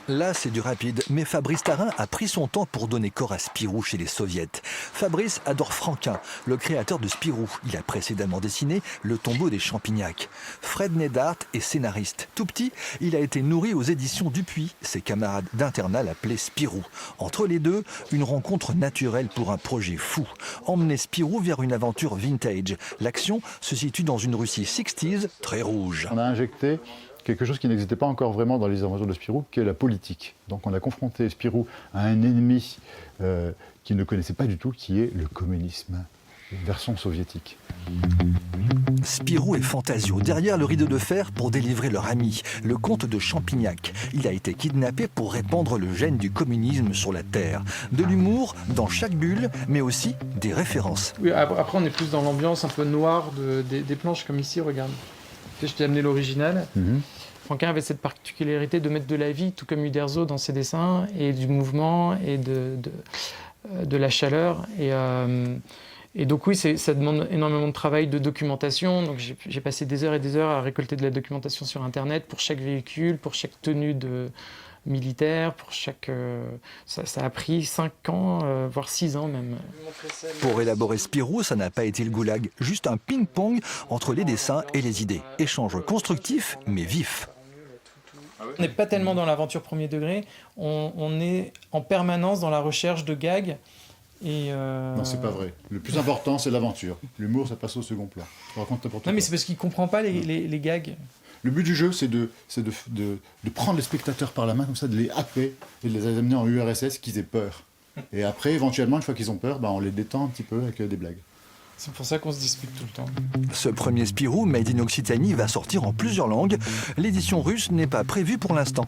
Là, c'est du rapide, mais Fabrice Tarin a pris son temps pour donner corps à Spirou chez les soviets. Fabrice adore Franquin, le créateur de Spirou. Il a précédemment dessiné Le tombeau des Champignac. Fred Neidhart est scénariste. Tout petit, il a été nourri aux éditions Dupuis. Ses camarades d'internat l'appelaient Spirou. Entre les deux, une rencontre naturelle pour un projet fou. Emmener Spirou vers une aventure vintage. L'action se situe dans une Russie 60s très rouge. On a injecté quelque chose qui n'existait pas encore vraiment dans les aventures de Spirou, qui est la politique. Donc on a confronté Spirou à un ennemi qu'il ne connaissait pas du tout, qui est le communisme, une version soviétique. Spirou et Fantasio, derrière le rideau de fer pour délivrer leur ami, le comte de Champignac. Il a été kidnappé pour répandre le gène du communisme sur la Terre. De l'humour dans chaque bulle, mais aussi des références. Oui, après, on est plus dans l'ambiance un peu noire des planches, comme ici, regarde. Je t'ai amené l'original. Franquin avait cette particularité de mettre de la vie, tout comme Uderzo dans ses dessins, et du mouvement et de la chaleur. Et donc oui, ça demande énormément de travail de documentation. Donc j'ai passé des heures et des heures à récolter de la documentation sur Internet pour chaque véhicule, pour chaque tenue militaire, pour chaque... Ça a pris 5 ans, voire 6 ans même. Pour élaborer Spirou, ça n'a pas été le goulag, juste un ping-pong entre les dessins et les idées. Échange constructif, mais vif. On n'est pas tellement dans l'aventure premier degré, on est en permanence dans la recherche de gags. Non, c'est pas vrai. Le plus important, c'est l'aventure. L'humour, ça passe au second plan. Je raconte n'importe quoi. Non, mais c'est parce qu'il ne comprend pas les gags. Le but du jeu, c'est de prendre les spectateurs par la main, comme ça, de les happer et de les amener en URSS, qu'ils aient peur. Et après, éventuellement, une fois qu'ils ont peur, on les détend un petit peu avec des blagues. C'est pour ça qu'on se dispute tout le temps. Ce premier Spirou, Made in Occitanie, va sortir en plusieurs langues. L'édition russe n'est pas prévue pour l'instant.